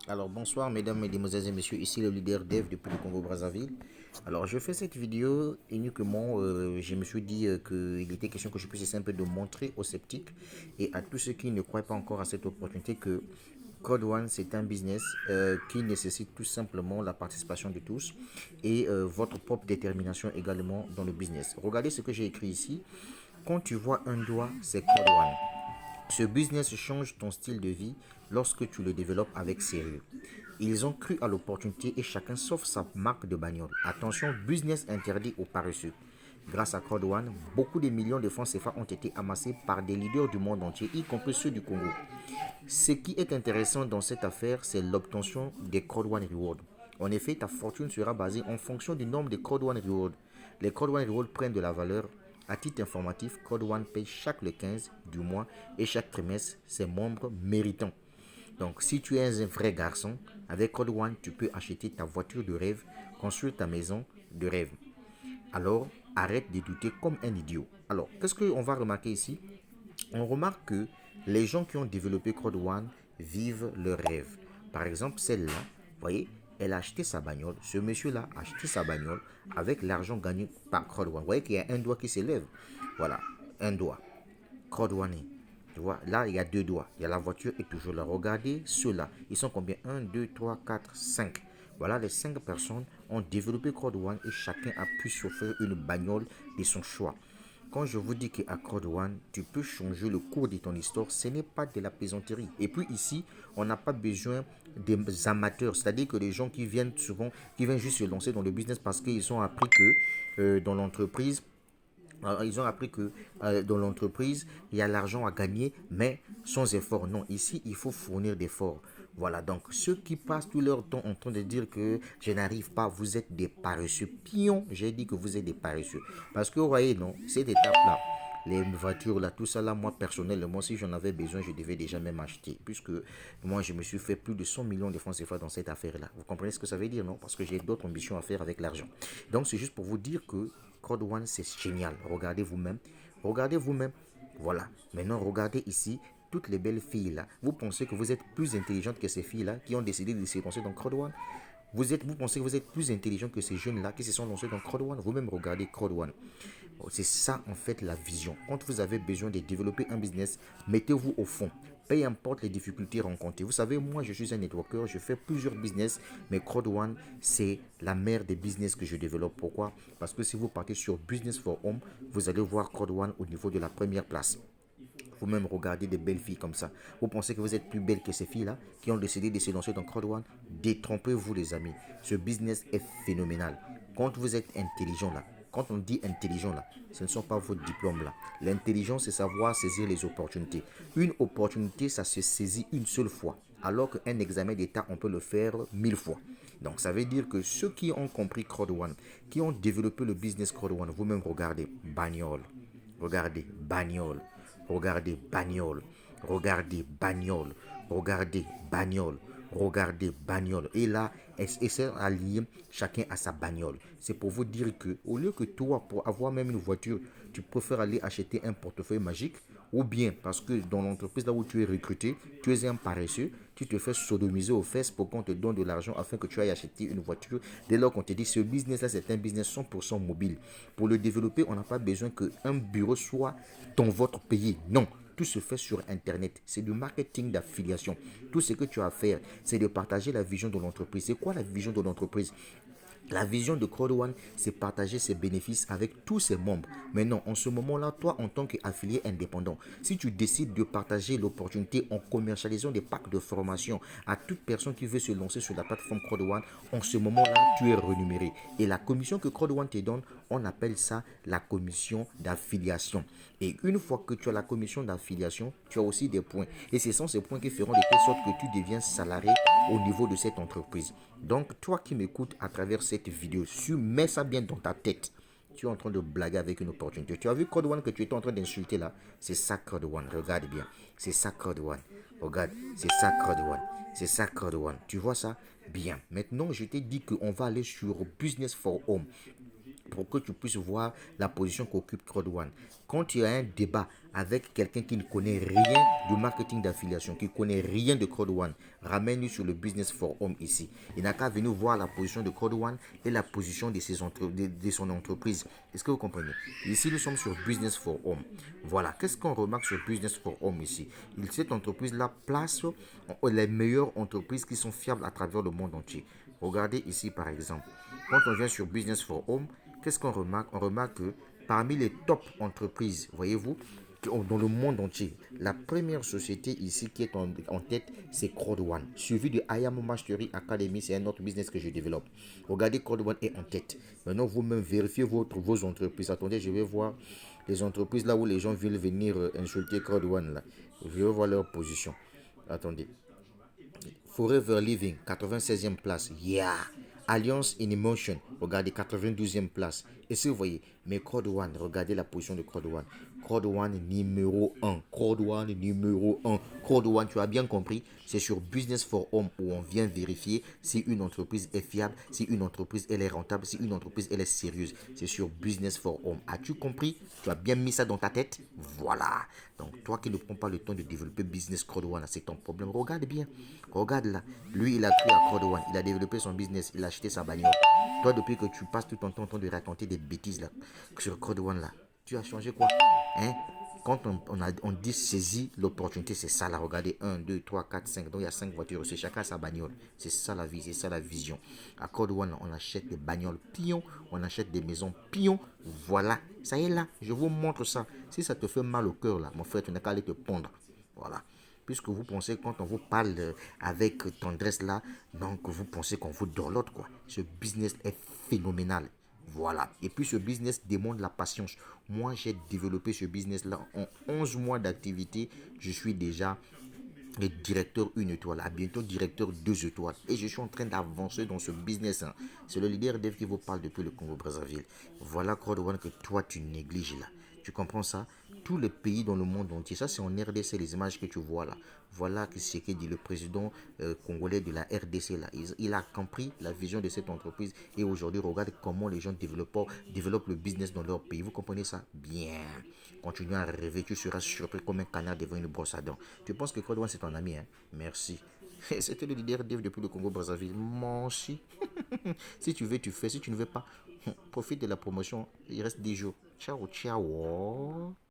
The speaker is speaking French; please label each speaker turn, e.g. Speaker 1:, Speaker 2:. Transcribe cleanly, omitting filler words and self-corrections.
Speaker 1: Alors bonsoir mesdames, mesdemoiselles et messieurs, ici le leader Dev depuis le Congo-Brazzaville. Alors je fais cette vidéo uniquement, je me suis dit qu'il était question que je puisse essayer un peu de montrer aux sceptiques et à tous ceux qui ne croient pas encore à cette opportunité que Code One c'est un business qui nécessite tout simplement la participation de tous et votre propre détermination également dans le business. Regardez ce que j'ai écrit ici. Quand tu vois un doigt, c'est Code One. Ce business change ton style de vie lorsque tu le développes avec sérieux. Ils ont cru à l'opportunité et chacun sauve sa marque de bagnole. Attention, business interdit aux paresseux. Grâce à Crowd One, beaucoup de millions de francs CFA ont été amassés par des leaders du monde entier, y compris ceux du Congo. Ce qui est intéressant dans cette affaire, c'est l'obtention des Crowd One Rewards. En effet, ta fortune sera basée en fonction du nombre de Crowd One Rewards. Les Crowd One Rewards prennent de la valeur. À titre informatif, Crowd One paye chaque le 15 du mois et chaque trimestre ses membres méritants. Donc, si tu es un vrai garçon, avec Code One, tu peux acheter ta voiture de rêve, construire ta maison de rêve. Alors, arrête de douter comme un idiot. Alors, qu'est-ce qu'on va remarquer ici? On remarque que les gens qui ont développé Code One vivent leur rêve. Par exemple, celle-là, vous voyez, elle a acheté sa bagnole. Ce monsieur-là a acheté sa bagnole avec l'argent gagné par Code One. Vous voyez qu'il y a un doigt qui s'élève. Voilà, un doigt. Code One. Tu vois, là, il y a deux doigts. Il y a la voiture est toujours là. Regardez ceux-là. Ils sont combien? Un, 2, 3, 4, 5. Voilà, les 5 personnes ont développé Code One et chacun a pu s'offrir une bagnole de son choix. Quand je vous dis qu'à Code One, tu peux changer le cours de ton histoire, ce n'est pas de la plaisanterie. Et puis ici, on n'a pas besoin des amateurs, c'est-à-dire que les gens qui viennent souvent, qui viennent juste se lancer dans le business parce qu'ils ont appris que dans l'entreprise, ils ont appris que dans l'entreprise, il y a l'argent à gagner, mais sans effort. Non, ici, il faut fournir d'efforts. Voilà, donc ceux qui passent tout leur temps en train de dire que je n'arrive pas, vous êtes des paresseux. Pion, j'ai dit que vous êtes des paresseux. Parce que vous voyez, non, cette étape-là, les voitures là, tout ça là, moi personnellement, si j'en avais besoin, je devais déjà même acheter. Puisque moi, je me suis fait plus de 100 millions de francs CFA dans cette affaire-là. Vous comprenez ce que ça veut dire, non? Parce que j'ai d'autres ambitions à faire avec l'argent. Donc, c'est juste pour vous dire que Code One, c'est génial. Regardez vous-même. Regardez vous-même. Voilà. Maintenant, regardez ici toutes les belles filles là. Vous pensez que vous êtes plus intelligente que ces filles là qui ont décidé de se lancer dans Code One? Vous pensez que vous êtes plus intelligent que ces jeunes là qui se sont lancés dans Code One? Vous-même regardez Code One. C'est ça en fait la vision. Quand vous avez besoin de développer un business, mettez-vous au fond. Peu importe les difficultés rencontrées. Vous savez, moi je suis un networker, je fais plusieurs business, mais Crowd One, c'est la mère des business que je développe. Pourquoi? Parce que si vous partez sur Business for Home, vous allez voir Crowd One au niveau de la première place. Vous-même regardez des belles filles comme ça. Vous pensez que vous êtes plus belle que ces filles-là qui ont décidé de se lancer dans Crowd One? Détrompez-vous les amis. Ce business est phénoménal. Quand vous êtes intelligent là, quand on dit intelligent là, ce ne sont pas vos diplômes là. L'intelligence, c'est savoir saisir les opportunités. Une opportunité, ça se saisit une seule fois. Alors qu'un examen d'état, on peut le faire 1000 fois. Donc ça veut dire que ceux qui ont compris Crowd One, qui ont développé le business Crowd One, vous-même regardez, bagnole. Regardez, bagnole. Regardez, bagnole. Regardez, bagnole. Regardez, bagnole. Regardez, bagnole. Et là, c'est allié, chacun à sa bagnole. C'est pour vous dire que, au lieu que toi, pour avoir même une voiture, tu préfères aller acheter un portefeuille magique, ou bien parce que dans l'entreprise là où tu es recruté, tu es un paresseux, tu te fais sodomiser aux fesses pour qu'on te donne de l'argent afin que tu ailles acheter une voiture. Dès lors qu'on te dit ce business là c'est un business 100% mobile. Pour le développer, on n'a pas besoin qu'un bureau soit dans votre pays. Non. Tout se fait sur Internet. C'est du marketing d'affiliation. Tout ce que tu as à faire, c'est de partager la vision de l'entreprise. C'est quoi la vision de l'entreprise? La vision de Crowd One, c'est partager ses bénéfices avec tous ses membres. Mais non, en ce moment-là, toi, en tant qu'affilié indépendant, si tu décides de partager l'opportunité en commercialisant des packs de formation à toute personne qui veut se lancer sur la plateforme Crowd One, en ce moment-là, tu es rémunéré. Et la commission que Crowd One te donne, on appelle ça la commission d'affiliation. Et une fois que tu as la commission d'affiliation, tu as aussi des points. Et ce sont ces points qui feront de telle sorte que tu deviens salarié au niveau de cette entreprise. Donc, toi qui m'écoutes à travers cette vidéo, tu mets ça bien dans ta tête. Tu es en train de blaguer avec une opportunité. Tu as vu Code One que tu étais en train d'insulter là? C'est ça Code One. Regarde bien. C'est ça Code One. Regarde. C'est ça Code One. C'est ça Code One. Tu vois ça? Bien. Maintenant, je t'ai dit qu'on va aller sur Business for Home pour que tu puisses voir la position qu'occupe Crowd One. Quand tu as un débat avec quelqu'un qui ne connaît rien du marketing d'affiliation, qui ne connaît rien de Code One. Ramène-lui sur le Business for Home ici. Il n'a qu'à venir voir la position de Code One et la position de son entreprise. Est-ce que vous comprenez? Ici, nous sommes sur Business for Home. Voilà. Qu'est-ce qu'on remarque sur Business for Home ici? Cette entreprise-là place les meilleures entreprises qui sont fiables à travers le monde entier. Regardez ici, par exemple. Quand on vient sur Business for Home, qu'est-ce qu'on remarque? On remarque que parmi les top entreprises, voyez-vous, dans le monde entier, la première société ici qui est en tête, c'est Crowd One. Suivi de I Am Mastery Academy, c'est un autre business que je développe. Regardez, Crowd One est en tête. Maintenant, vous-même vérifiez vos entreprises. Attendez, je vais voir les entreprises là où les gens veulent venir insulter Crowd One là. Je vais voir leur position. Attendez. Forever Living, 96e place. Yeah! Alliance in Emotion, regardez, 92e place. Et si vous voyez, mais Code One, regardez la position de Code One. Code One numéro 1. Code One numéro 1. Code One, tu as bien compris, c'est sur Business for Home où on vient vérifier si une entreprise est fiable, si une entreprise elle est rentable, si une entreprise elle est sérieuse. C'est sur Business for Home. As-tu compris? Tu as bien mis ça dans ta tête? Voilà. Donc, toi qui ne prends pas le temps de développer Business Code One, c'est ton problème. Regarde bien. Regarde là. Lui, il a cru à Code One. Il a développé son business. Il a acheté sa bagnole. Toi, depuis que tu passes tout ton temps en train de raconter des bêtises là, sur Code One là, tu as changé quoi? Hein? Quand on dit saisit l'opportunité, c'est ça là. Regardez, 1, 2, 3, 4, 5. Donc il y a 5 voitures. C'est chacun sa bagnole. C'est ça la vie, c'est ça la vision. À Code One, on achète des bagnoles pions, on achète des maisons pions. Voilà. Ça y est là. Je vous montre ça. Si ça te fait mal au cœur là, mon frère, tu n'as qu'à aller te pondre. Voilà. Puisque vous pensez, quand on vous parle avec tendresse là, donc vous pensez qu'on vous dorlote quoi. Ce business est phénoménal. Voilà. Et puis ce business demande la patience. Moi, j'ai développé ce business-là en 11 mois d'activité. Je suis déjà le directeur 1 étoile, à bientôt directeur 2 étoiles. Et je suis en train d'avancer dans ce business. Hein. C'est le leader dev qui vous parle depuis le Congo-Brazzaville. Voilà, Crowd One, que toi, tu négliges là. Tu comprends ça? Tous les pays dans le monde entier, ça c'est en RDC, les images que tu vois là. Voilà ce que dit le président congolais de la RDC là. Il a compris la vision de cette entreprise et aujourd'hui, regarde comment les gens développent le business dans leur pays. Vous comprenez ça? Bien. Continue à rêver, tu seras surpris comme un canard devant une brosse à dents. Tu penses que Code One c'est ton ami, hein? Merci. C'était le leader dev depuis le Congo-Brazzaville. Merci. Si tu veux, tu fais. Si tu ne veux pas, profite de la promotion. Il reste 10 jours. Ciao, ciao.